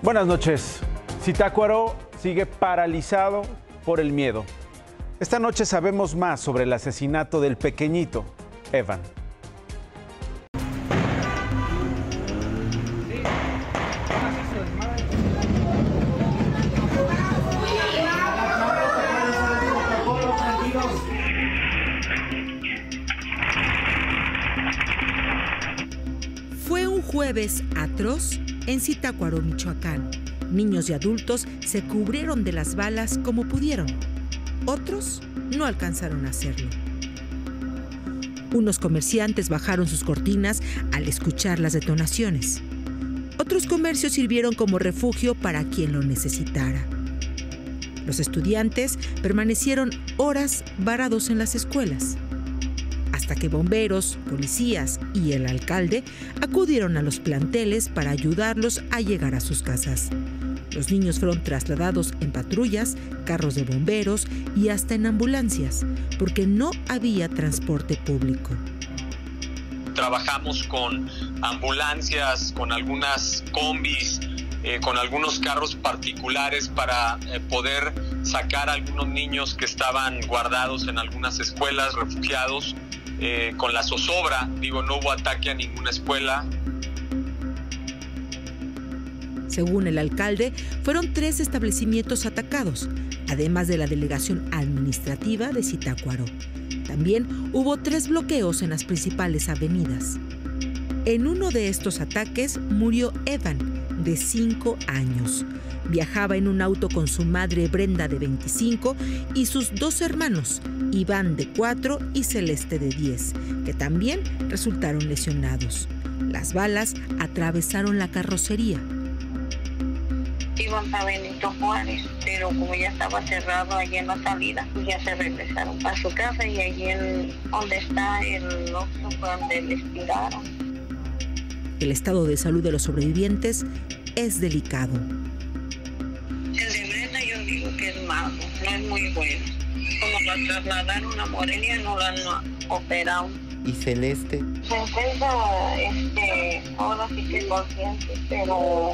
Buenas noches. Zitácuaro sigue paralizado por el miedo. Esta noche sabemos más sobre el asesinato del pequeñito Evan. Fue un jueves atroz en Zitácuaro, Michoacán. Niños y adultos se cubrieron de las balas como pudieron. Otros no alcanzaron a hacerlo. Unos comerciantes bajaron sus cortinas al escuchar las detonaciones. Otros comercios sirvieron como refugio para quien lo necesitara. Los estudiantes permanecieron horas varados en las escuelas, hasta que bomberos, policías y el alcalde acudieron a los planteles para ayudarlos a llegar a sus casas. Los niños fueron trasladados en patrullas, carros de bomberos y hasta en ambulancias, porque no había transporte público. Trabajamos con ambulancias, con algunas combis, con algunos carros particulares para poder sacar a algunos niños que estaban guardados en algunas escuelas, refugiados. Con la zozobra, no hubo ataque a ninguna escuela. Según el alcalde, fueron 3 establecimientos atacados, además de la delegación administrativa de Zitácuaro. También hubo 3 bloqueos en las principales avenidas. En uno de estos ataques murió Evan, de 5 años. Viajaba en un auto con su madre Brenda, de 25, y sus 2 hermanos, Iván, de 4, y Celeste, de 10, que también resultaron lesionados. Las balas atravesaron la carrocería. Iban para Benito Juárez, pero como ya estaba cerrado allí en la salida, pues ya se regresaron para su casa y allí donde está el Oxxo fue donde les tiraron. El estado de salud de los sobrevivientes es delicado. El de Brenda yo digo que es malo, no es muy bueno. Como la trasladaron a Morelia, no la han operado. ¿Y Celeste? Se encuentra ahora sí que consciente, pero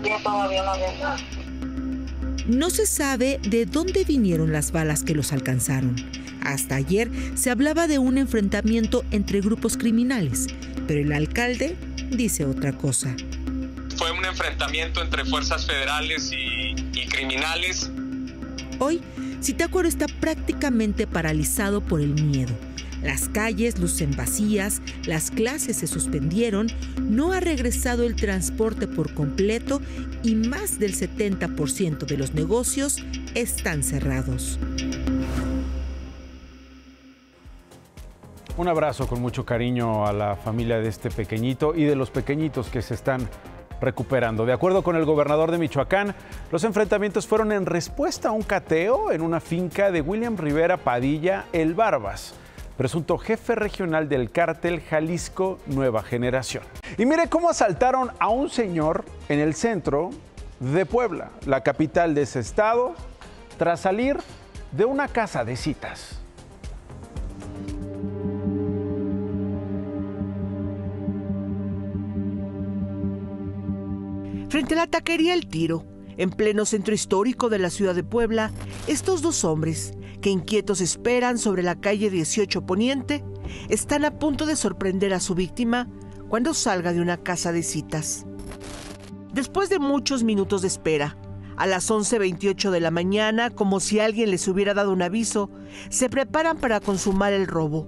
ya todavía no vemos. No se sabe de dónde vinieron las balas que los alcanzaron. Hasta ayer se hablaba de un enfrentamiento entre grupos criminales, pero el alcalde dice otra cosa. Fue un enfrentamiento entre fuerzas federales y criminales. Hoy, Zitácuaro está prácticamente paralizado por el miedo. Las calles lucen vacías, las clases se suspendieron, no ha regresado el transporte por completo y más del 70% de los negocios están cerrados. Un abrazo con mucho cariño a la familia de este pequeñito y de los pequeñitos que se están recuperando. De acuerdo con el gobernador de Michoacán, los enfrentamientos fueron en respuesta a un cateo en una finca de William Rivera Padilla, El Barbas, presunto jefe regional del cártel Jalisco Nueva Generación. Y mire cómo asaltaron a un señor en el centro de Puebla, la capital de ese estado, tras salir de una casa de citas. Frente a la taquería El Tiro, en pleno centro histórico de la ciudad de Puebla, estos 2 hombres, que inquietos esperan sobre la calle 18 Poniente, están a punto de sorprender a su víctima cuando salga de una casa de citas. Después de muchos minutos de espera, a las 11:28 de la mañana, como si alguien les hubiera dado un aviso, se preparan para consumar el robo.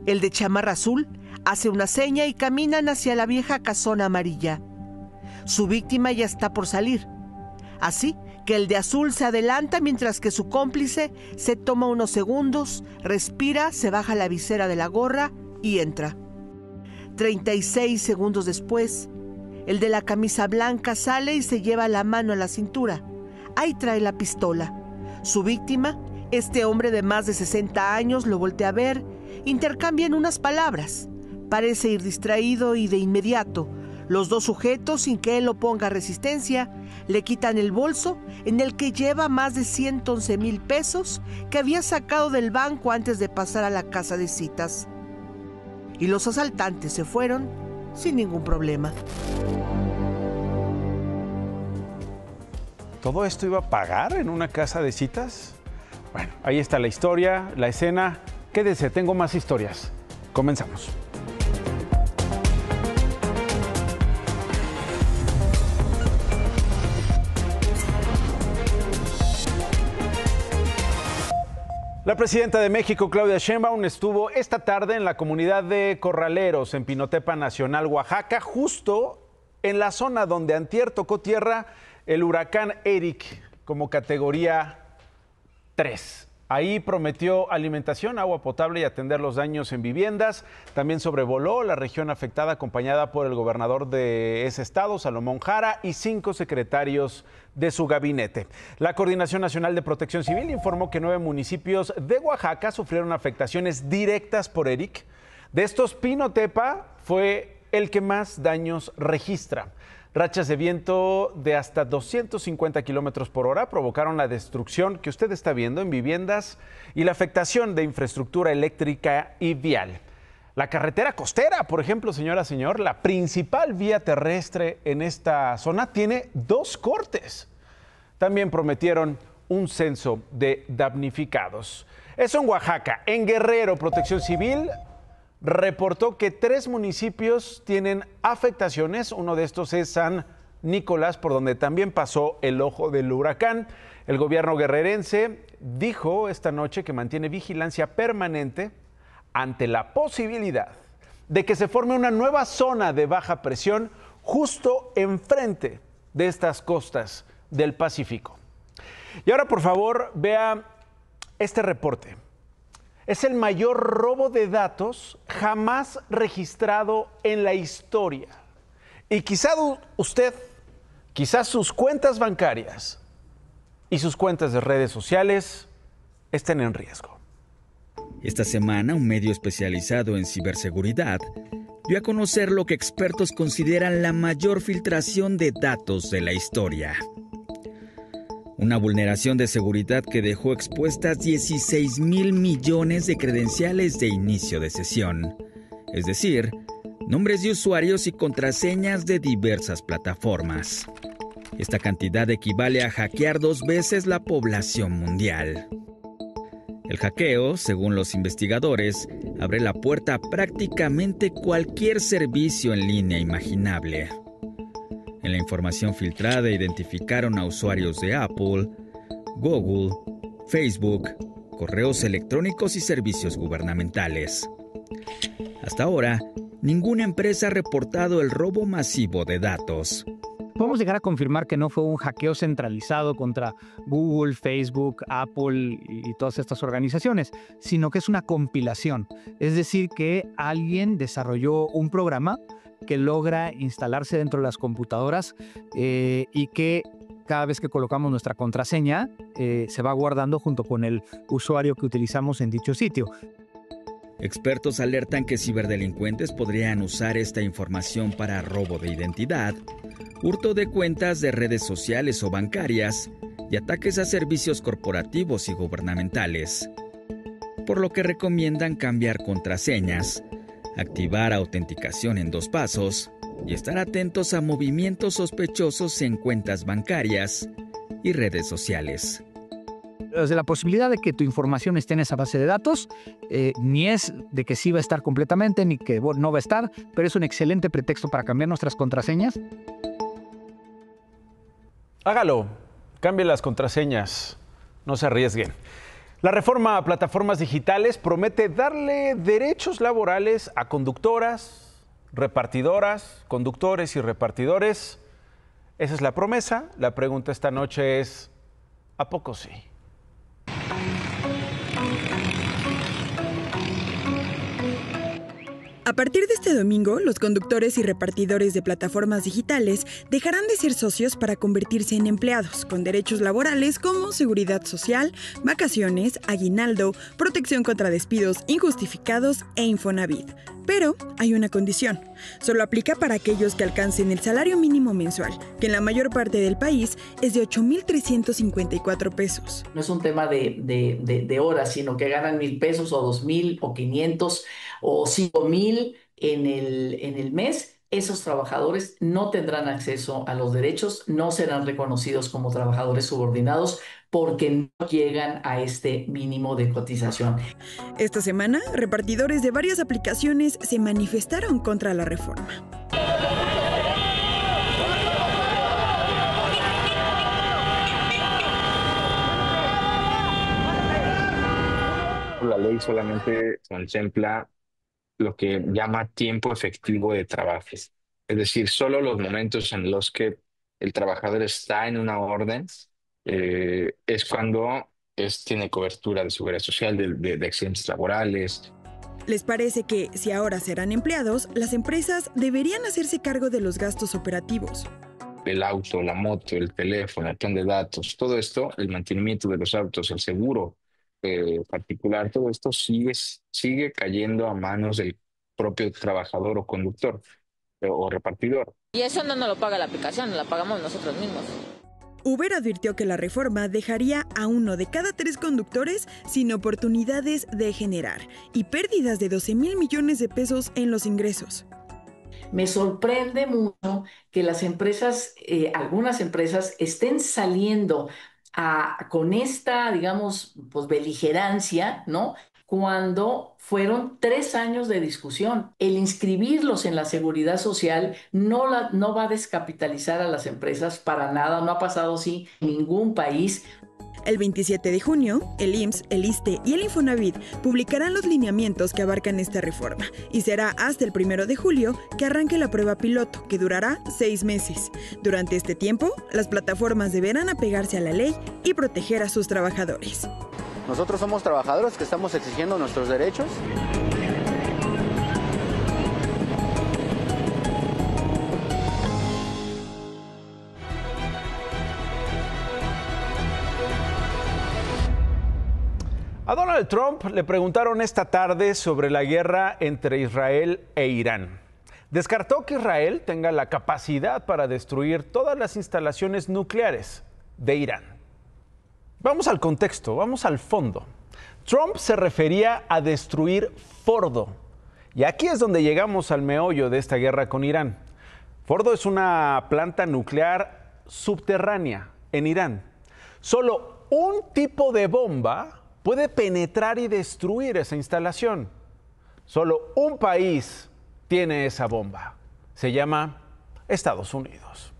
El de chamarra azul hace una seña y caminan hacia la vieja casona amarilla. Su víctima ya está por salir, así que el de azul se adelanta mientras que su cómplice se toma unos segundos, respira, se baja la visera de la gorra y entra. 36 segundos después, el de la camisa blanca sale y se lleva la mano a la cintura. Ahí trae la pistola. Su víctima, este hombre de más de 60 años, lo voltea a ver, intercambian unas palabras. Parece ir distraído y de inmediato, los 2 sujetos, sin que él oponga resistencia, le quitan el bolso en el que lleva más de 111,000 pesos que había sacado del banco antes de pasar a la casa de citas. Y los asaltantes se fueron sin ningún problema. ¿Todo esto iba a pagar en una casa de citas? Bueno, ahí está la historia, la escena. Quédese, tengo más historias. Comenzamos. La presidenta de México, Claudia Sheinbaum, estuvo esta tarde en la comunidad de Corraleros, en Pinotepa Nacional, Oaxaca, justo en la zona donde antier tocó tierra el huracán Eric como categoría 3. Ahí prometió alimentación, agua potable y atender los daños en viviendas. También sobrevoló la región afectada, acompañada por el gobernador de ese estado, Salomón Jara, y 5 secretarios de su gabinete. La Coordinación Nacional de Protección Civil informó que 9 municipios de Oaxaca sufrieron afectaciones directas por Eric. De estos, Pinotepa fue el que más daños registra. Rachas de viento de hasta 250 kilómetros por hora provocaron la destrucción que usted está viendo en viviendas y la afectación de infraestructura eléctrica y vial. La carretera costera, por ejemplo, señora, señor, la principal vía terrestre en esta zona, tiene 2 cortes. También prometieron un censo de damnificados. Eso en Oaxaca. En Guerrero, Protección Civil reportó que 3 municipios tienen afectaciones. Uno de estos es San Nicolás, por donde también pasó el ojo del huracán. El gobierno guerrerense dijo esta noche que mantiene vigilancia permanente ante la posibilidad de que se forme una nueva zona de baja presión justo enfrente de estas costas del Pacífico. Y ahora, por favor, vea este reporte. Es el mayor robo de datos jamás registrado en la historia. Y quizás sus cuentas bancarias y sus cuentas de redes sociales estén en riesgo. Esta semana, un medio especializado en ciberseguridad dio a conocer lo que expertos consideran la mayor filtración de datos de la historia. Una vulneración de seguridad que dejó expuestas 16,000 millones de credenciales de inicio de sesión, es decir, nombres de usuarios y contraseñas de diversas plataformas. Esta cantidad equivale a hackear 2 veces la población mundial. El hackeo, según los investigadores, abre la puerta a prácticamente cualquier servicio en línea imaginable. En la información filtrada identificaron a usuarios de Apple, Google, Facebook, correos electrónicos y servicios gubernamentales. Hasta ahora, ninguna empresa ha reportado el robo masivo de datos. Podemos llegar a confirmar que no fue un hackeo centralizado contra Google, Facebook, Apple y todas estas organizaciones, sino que es una compilación. Es decir, que alguien desarrolló un programa que logra instalarse dentro de las computadoras y que cada vez que colocamos nuestra contraseña se va guardando junto con el usuario que utilizamos en dicho sitio. Expertos alertan que ciberdelincuentes podrían usar esta información para robo de identidad, hurto de cuentas de redes sociales o bancarias y ataques a servicios corporativos y gubernamentales. Por lo que recomiendan cambiar contraseñas, activar autenticación en 2 pasos y estar atentos a movimientos sospechosos en cuentas bancarias y redes sociales. Desde la posibilidad de que tu información esté en esa base de datos, ni es de que sí va a estar completamente, ni que no va a estar, pero es un excelente pretexto para cambiar nuestras contraseñas. Hágalo, cambie las contraseñas, no se arriesguen. La reforma a plataformas digitales promete darle derechos laborales a conductoras, repartidoras, conductores y repartidores. Esa es la promesa. La pregunta esta noche es, ¿a poco sí? A partir de este domingo, los conductores y repartidores de plataformas digitales dejarán de ser socios para convertirse en empleados, con derechos laborales como seguridad social, vacaciones, aguinaldo, protección contra despidos injustificados e Infonavit. Pero hay una condición. Solo aplica para aquellos que alcancen el salario mínimo mensual, que en la mayor parte del país es de 8,354 pesos. No es un tema de horas, sino que ganan 1,000 pesos o 2,000 o 500 o 5,000 en el mes esos trabajadores no tendrán acceso a los derechos, no serán reconocidos como trabajadores subordinados porque no llegan a este mínimo de cotización. Esta semana, repartidores de varias aplicaciones se manifestaron contra la reforma. La ley solamente contempla lo que llama tiempo efectivo de trabajo. Es decir, solo los momentos en los que el trabajador está en una orden es cuando tiene cobertura de seguridad social, de accidentes laborales. ¿Les parece que, si ahora serán empleados, las empresas deberían hacerse cargo de los gastos operativos? El auto, la moto, el teléfono, el plan de datos, todo esto, el mantenimiento de los autos, el seguro particular, todo esto sigue cayendo a manos del propio trabajador o conductor o repartidor. Y eso no nos lo paga la aplicación, lo pagamos nosotros mismos. Uber advirtió que la reforma dejaría a 1 de cada 3 conductores sin oportunidades de generar y pérdidas de 12,000 millones de pesos en los ingresos. Me sorprende mucho que las empresas, algunas empresas, estén saliendo con esta, digamos, pues beligerancia, ¿no? Cuando fueron 3 años de discusión. El inscribirlos en la seguridad social no va a descapitalizar a las empresas para nada, no ha pasado así en ningún país. El 27 de junio, el IMSS, el ISSSTE y el Infonavit publicarán los lineamientos que abarcan esta reforma y será hasta el 1 de julio que arranque la prueba piloto, que durará 6 meses. Durante este tiempo, las plataformas deberán apegarse a la ley y proteger a sus trabajadores. Nosotros somos trabajadores que estamos exigiendo nuestros derechos. A Donald Trump le preguntaron esta tarde sobre la guerra entre Israel e Irán. Descartó que Israel tenga la capacidad para destruir todas las instalaciones nucleares de Irán. Vamos al contexto, vamos al fondo. Trump se refería a destruir Fordo. Y aquí es donde llegamos al meollo de esta guerra con Irán. Fordo es una planta nuclear subterránea en Irán. Solo un tipo de bomba puede penetrar y destruir esa instalación. Solo un país tiene esa bomba. Se llama Estados Unidos.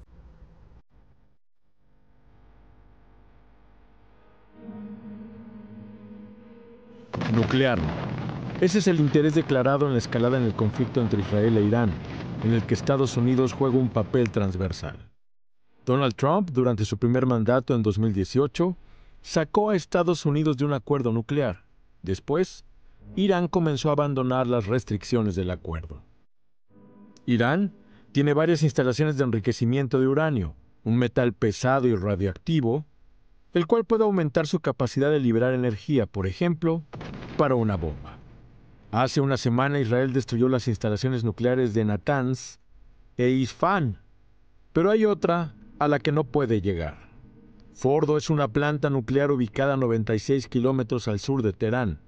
Nuclear. Ese es el interés declarado en la escalada en el conflicto entre Israel e Irán, en el que Estados Unidos juega un papel transversal. Donald Trump, durante su primer mandato en 2018, sacó a Estados Unidos de un acuerdo nuclear. Después, Irán comenzó a abandonar las restricciones del acuerdo. Irán tiene varias instalaciones de enriquecimiento de uranio, un metal pesado y radioactivo, el cual puede aumentar su capacidad de liberar energía, por ejemplo, para una bomba. Hace una semana Israel destruyó las instalaciones nucleares de Natanz e Isfahan, pero hay otra a la que no puede llegar. Fordo es una planta nuclear ubicada a 96 kilómetros al sur de Teherán.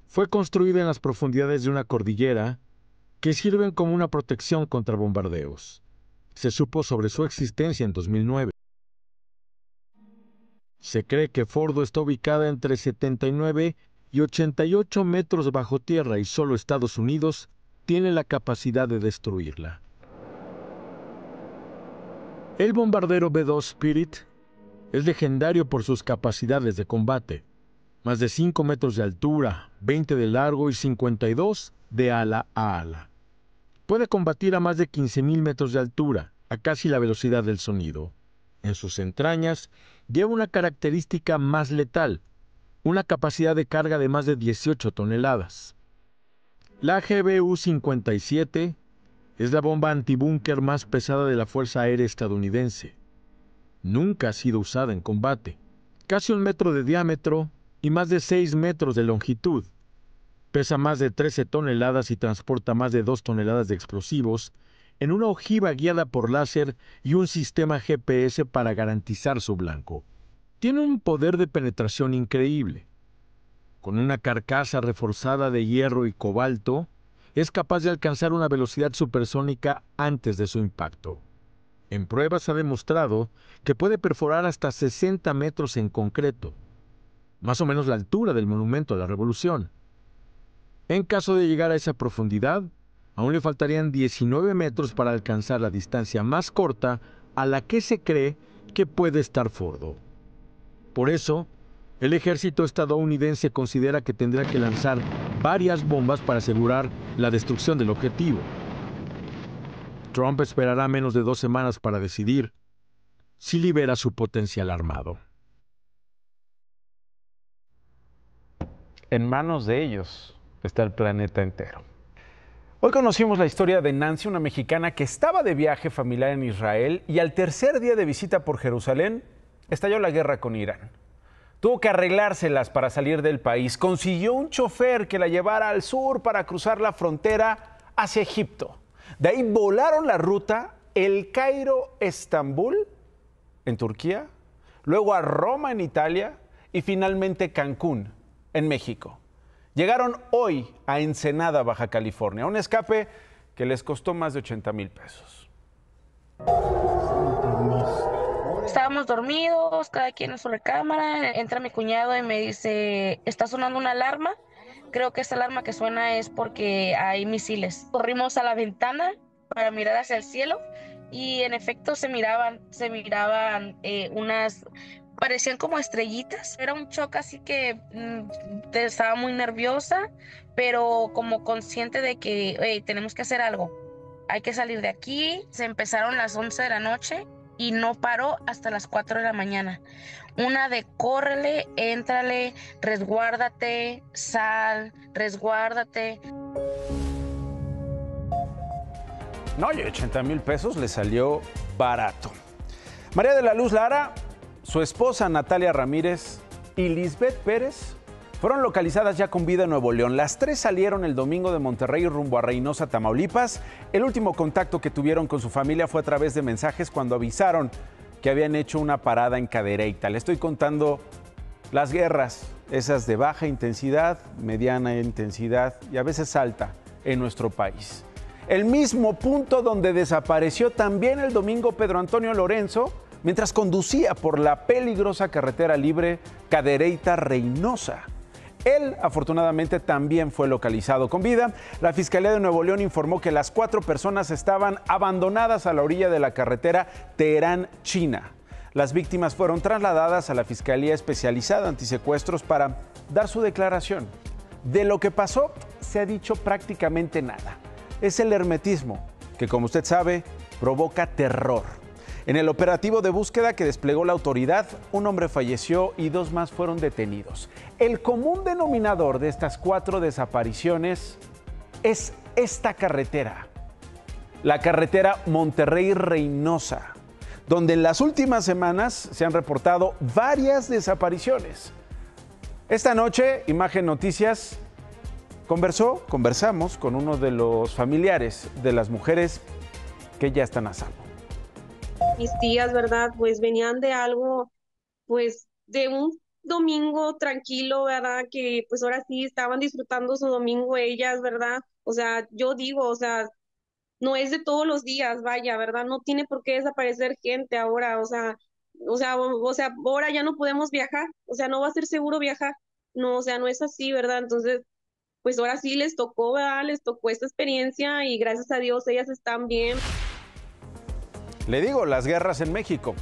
Fue construida en las profundidades de una cordillera que sirven como una protección contra bombardeos. Se supo sobre su existencia en 2009. Se cree que Fordo está ubicada entre 79 y 88 metros bajo tierra y solo Estados Unidos tiene la capacidad de destruirla. El bombardero B-2 Spirit es legendario por sus capacidades de combate. Más de 5 metros de altura, 20 de largo y 52 de ala a ala. Puede combatir a más de 15,000 metros de altura, a casi la velocidad del sonido. En sus entrañas lleva una característica más letal, una capacidad de carga de más de 18 toneladas. La GBU-57 es la bomba antibúnker más pesada de la Fuerza Aérea estadounidense. Nunca ha sido usada en combate. Casi 1 metro de diámetro y más de 6 metros de longitud. Pesa más de 13 toneladas y transporta más de 2 toneladas de explosivos en una ojiva guiada por láser y un sistema GPS para garantizar su blanco. Tiene un poder de penetración increíble. Con una carcasa reforzada de hierro y cobalto, es capaz de alcanzar una velocidad supersónica antes de su impacto. En pruebas ha demostrado que puede perforar hasta 60 metros en concreto, más o menos la altura del Monumento a la Revolución. En caso de llegar a esa profundidad, aún le faltarían 19 metros para alcanzar la distancia más corta a la que se cree que puede estar Fordo. Por eso, el ejército estadounidense considera que tendrá que lanzar varias bombas para asegurar la destrucción del objetivo. Trump esperará menos de 2 semanas para decidir si libera su potencial armado. En manos de ellos está el planeta entero. Hoy conocimos la historia de Nancy, una mexicana que estaba de viaje familiar en Israel y al tercer día de visita por Jerusalén estalló la guerra con Irán. Tuvo que arreglárselas para salir del país. Consiguió un chofer que la llevara al sur para cruzar la frontera hacia Egipto. De ahí volaron la ruta El Cairo-Estambul en Turquía, luego a Roma en Italia y finalmente Cancún en México. Llegaron hoy a Ensenada, Baja California, un escape que les costó más de 80,000 pesos. Estábamos dormidos, cada quien en su recámara. Entra mi cuñado y me dice, está sonando una alarma. Creo que esta alarma que suena es porque hay misiles. Corrimos a la ventana para mirar hacia el cielo y en efecto se miraban unas, parecían como estrellitas. Era un shock, así que estaba muy nerviosa, pero como consciente de que hey, tenemos que hacer algo. Hay que salir de aquí. Se empezaron las 11 de la noche y no paró hasta las 4 de la mañana. Una de córrele, éntrale, resguárdate, sal, resguárdate. No, y 80,000 pesos le salió barato. María de la Luz Lara, su esposa Natalia Ramírez y Lisbeth Pérez fueron localizadas ya con vida en Nuevo León. Las tres salieron el domingo de Monterrey rumbo a Reynosa, Tamaulipas. El último contacto que tuvieron con su familia fue a través de mensajes cuando avisaron que habían hecho una parada en Cadereyta. Le estoy contando las guerras, esas de baja intensidad, mediana intensidad y a veces alta en nuestro país. El mismo punto donde desapareció también el domingo Pedro Antonio Lorenzo mientras conducía por la peligrosa carretera libre Cadereyta-Reynosa. Él, afortunadamente, también fue localizado con vida. La Fiscalía de Nuevo León informó que las 4 personas estaban abandonadas a la orilla de la carretera Teherán-China. Las víctimas fueron trasladadas a la Fiscalía Especializada Antisecuestros para dar su declaración. De lo que pasó, se ha dicho prácticamente nada. Es el hermetismo, que como usted sabe, provoca terror. En el operativo de búsqueda que desplegó la autoridad, un hombre falleció y 2 más fueron detenidos. El común denominador de estas 4 desapariciones es esta carretera, la carretera Monterrey-Reynosa, donde en las últimas semanas se han reportado varias desapariciones. Esta noche, Imagen Noticias conversamos con uno de los familiares de las mujeres que ya están a salvo. Mis tías, ¿verdad? Pues venían de algo, pues de un domingo tranquilo, ¿verdad? Que pues ahora sí estaban disfrutando su domingo ellas, ¿verdad? O sea, yo digo, o sea, no es de todos los días, vaya, ¿verdad? No tiene por qué desaparecer gente ahora, o sea, ahora ya no podemos viajar, o sea, no va a ser seguro viajar, no, o sea, no es así, ¿verdad? Entonces, pues ahora sí les tocó, ¿verdad? Les tocó esta experiencia y gracias a Dios ellas están bien. Le digo, las guerras en México.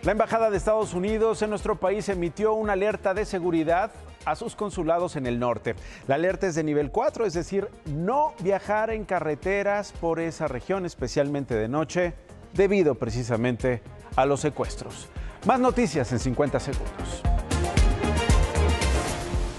La Embajada de Estados Unidos en nuestro país emitió una alerta de seguridad a sus consulados en el norte. La alerta es de nivel 4, es decir, no viajar en carreteras por esa región, especialmente de noche, debido precisamente a los secuestros. Más noticias en 50 segundos.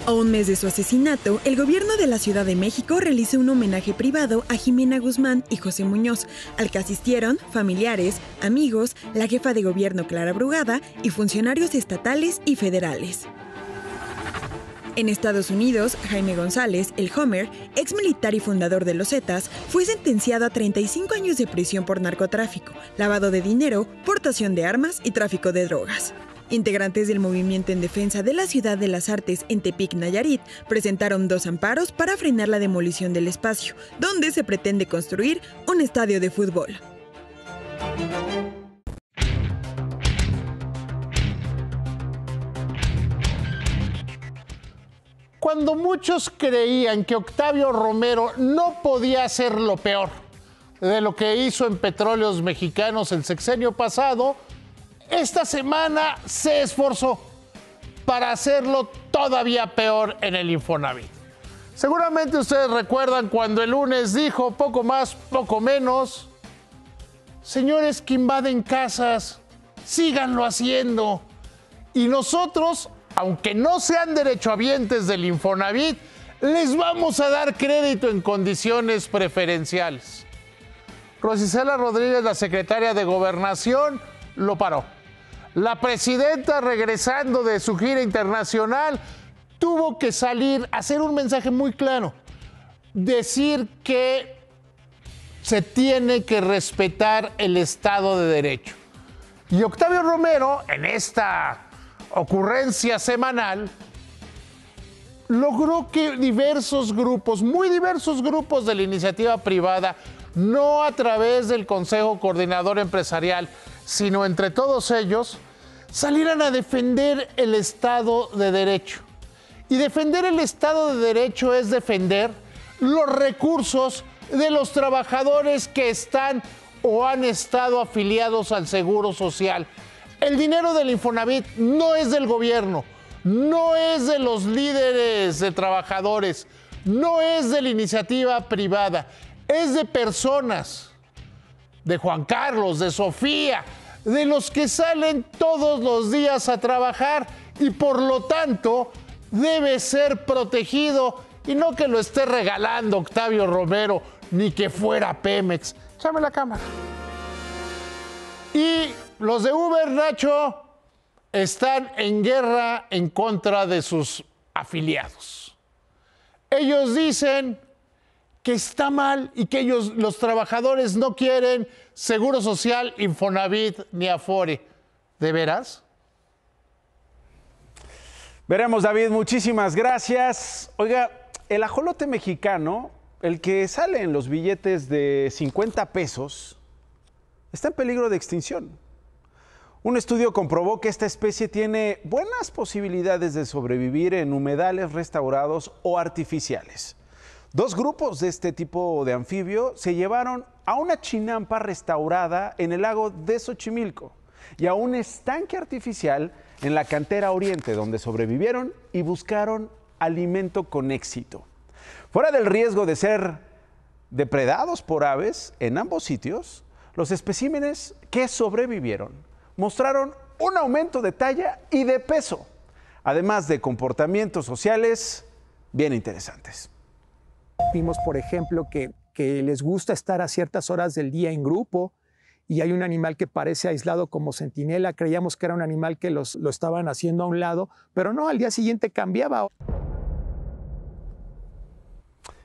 A un mes de su asesinato, el gobierno de la Ciudad de México realizó un homenaje privado a Jimena Guzmán y José Muñoz, al que asistieron familiares, amigos, la jefa de gobierno Clara Brugada y funcionarios estatales y federales. En Estados Unidos, Jaime González, el Homer, ex militar y fundador de los Zetas, fue sentenciado a 35 años de prisión por narcotráfico, lavado de dinero, portación de armas y tráfico de drogas. Integrantes del movimiento en defensa de la Ciudad de las Artes en Tepic, Nayarit, presentaron 2 amparos para frenar la demolición del espacio, donde se pretende construir un estadio de fútbol. Cuando muchos creían que Octavio Romero no podía hacer lo peor de lo que hizo en Petróleos Mexicanos el sexenio pasado, esta semana se esforzó para hacerlo todavía peor en el Infonavit. Seguramente ustedes recuerdan cuando el lunes dijo poco más, poco menos: señores que invaden casas, síganlo haciendo. Y nosotros, aunque no sean derechohabientes del Infonavit, les vamos a dar crédito en condiciones preferenciales. Rosicela Rodríguez, la secretaria de Gobernación, lo paró. La presidenta, regresando de su gira internacional, tuvo que salir a hacer un mensaje muy claro. Decir que se tiene que respetar el Estado de Derecho. Y Octavio Romero, en esta ocurrencia semanal, logró que diversos grupos, muy diversos grupos de la iniciativa privada, no a través del Consejo Coordinador Empresarial, sino entre todos ellos, salieran a defender el Estado de Derecho. Y defender el Estado de Derecho es defender los recursos de los trabajadores que están o han estado afiliados al Seguro Social. El dinero del Infonavit no es del gobierno, no es de los líderes de trabajadores, no es de la iniciativa privada, es de personas, de Juan Carlos, de Sofía, de los que salen todos los días a trabajar y por lo tanto debe ser protegido y no que lo esté regalando Octavio Romero ni que fuera Pemex. Échame la cámara. Y los de Uber, Nacho, están en guerra en contra de sus afiliados. Ellos dicen que está mal y que ellos, los trabajadores, no quieren Seguro Social, Infonavit ni Afore. ¿De veras? Veremos, David, muchísimas gracias. Oiga, el ajolote mexicano, el que sale en los billetes de 50 pesos, está en peligro de extinción. Un estudio comprobó que esta especie tiene buenas posibilidades de sobrevivir en humedales restaurados o artificiales. 2 grupos de este tipo de anfibio se llevaron a una chinampa restaurada en el lago de Xochimilco y a un estanque artificial en la cantera oriente, donde sobrevivieron y buscaron alimento con éxito. Fuera del riesgo de ser depredados por aves, en ambos sitios, los especímenes que sobrevivieron mostraron un aumento de talla y de peso, además de comportamientos sociales bien interesantes. Vimos, por ejemplo, que les gusta estar a ciertas horas del día en grupo y hay un animal que parece aislado como centinela. Creíamos que era un animal que lo estaban haciendo a un lado, pero no, al día siguiente cambiaba.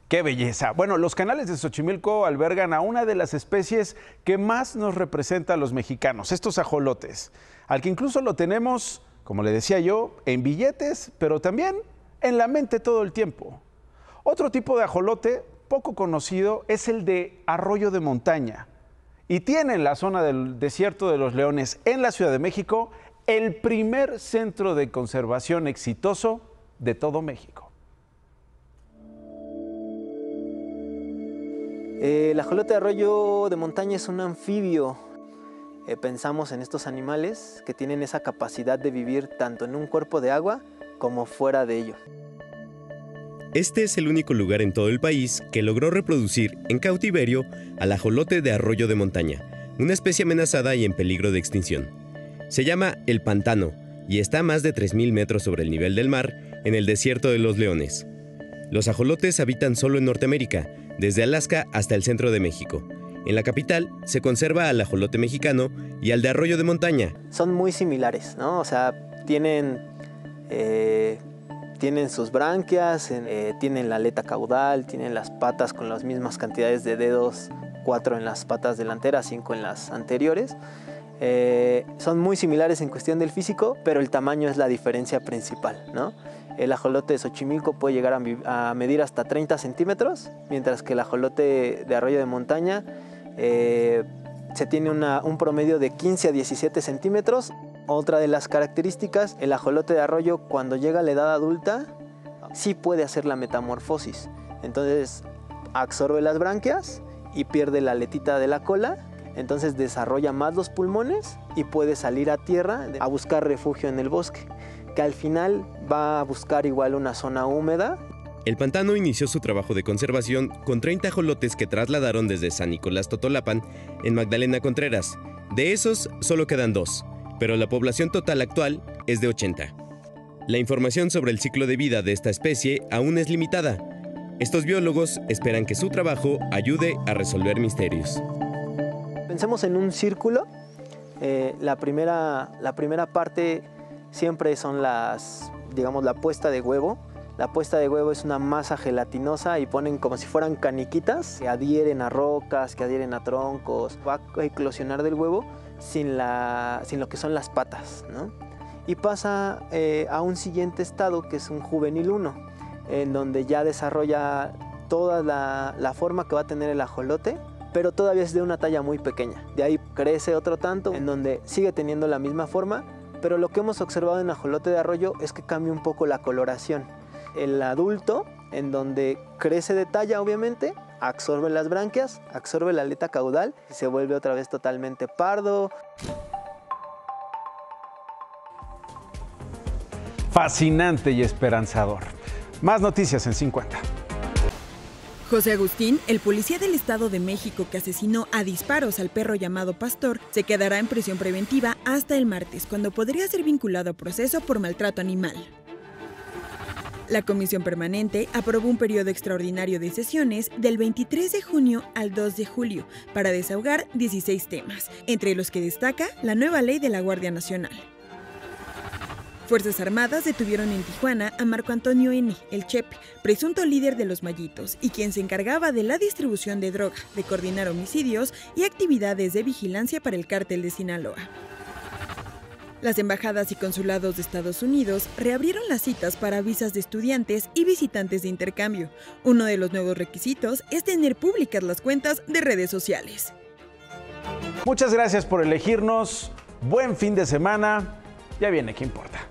¡Qué belleza! Bueno, los canales de Xochimilco albergan a una de las especies que más nos representa a los mexicanos, estos ajolotes, al que incluso lo tenemos, como le decía yo, en billetes, pero también en la mente todo el tiempo. Otro tipo de ajolote poco conocido es el de arroyo de montaña y tiene en la zona del Desierto de los Leones, en la Ciudad de México, el primer centro de conservación exitoso de todo México. El ajolote de arroyo de montaña es un anfibio. Pensamos en estos animales que tienen esa capacidad de vivir tanto en un cuerpo de agua como fuera de ello. Este es el único lugar en todo el país que logró reproducir en cautiverio al ajolote de arroyo de montaña, una especie amenazada y en peligro de extinción. Se llama El Pantano y está a más de 3.000 metros sobre el nivel del mar en el Desierto de los Leones. Los ajolotes habitan solo en Norteamérica, desde Alaska hasta el centro de México. En la capital se conserva al ajolote mexicano y al de arroyo de montaña. Son muy similares, ¿no? O sea, tienen sus branquias, tienen la aleta caudal, tienen las patas con las mismas cantidades de dedos, 4 en las patas delanteras, 5 en las anteriores. Son muy similares en cuestión del físico, pero el tamaño es la diferencia principal, ¿no? El ajolote de Xochimilco puede llegar a medir hasta 30 centímetros, mientras que el ajolote de Arroyo de Montaña se tiene un promedio de 15 a 17 centímetros. Otra de las características, el ajolote de Arroyo cuando llega a la edad adulta sí puede hacer la metamorfosis. Entonces absorbe las branquias y pierde la aletita de la cola, entonces desarrolla más los pulmones y puede salir a tierra a buscar refugio en el bosque, que al final va a buscar igual una zona húmeda. El pantano inició su trabajo de conservación con 30 ajolotes que trasladaron desde San Nicolás Totolapan en Magdalena Contreras. De esos solo quedan 2, pero la población total actual es de 80. La información sobre el ciclo de vida de esta especie aún es limitada. Estos biólogos esperan que su trabajo ayude a resolver misterios. Pensemos en un círculo. La primera parte siempre son la puesta de huevo. La puesta de huevo es una masa gelatinosa y ponen como si fueran caniquitas que adhieren a rocas, que adhieren a troncos. Va a eclosionar del huevo sin lo que son las patas, ¿no? Y pasa a un siguiente estado que es un juvenil 1, en donde ya desarrolla toda la forma que va a tener el ajolote, pero todavía es de una talla muy pequeña. De ahí crece otro tanto, en donde sigue teniendo la misma forma, pero lo que hemos observado en ajolote de Arroyo es que cambia un poco la coloración. El adulto, en donde crece de talla obviamente, absorbe las branquias, absorbe la aleta caudal y se vuelve otra vez totalmente pardo. Fascinante y esperanzador. Más noticias en 50. José Agustín, el policía del Estado de México que asesinó a disparos al perro llamado Pastor, se quedará en prisión preventiva hasta el martes, cuando podría ser vinculado a proceso por maltrato animal. La Comisión Permanente aprobó un periodo extraordinario de sesiones del 23 de junio al 2 de julio para desahogar 16 temas, entre los que destaca la nueva ley de la Guardia Nacional. Fuerzas Armadas detuvieron en Tijuana a Marco Antonio N., el Chepe, presunto líder de los Mallitos y quien se encargaba de la distribución de droga, de coordinar homicidios y actividades de vigilancia para el cártel de Sinaloa. Las embajadas y consulados de Estados Unidos reabrieron las citas para visas de estudiantes y visitantes de intercambio. Uno de los nuevos requisitos es tener públicas las cuentas de redes sociales. Muchas gracias por elegirnos. Buen fin de semana. Ya viene, ¿qué importa?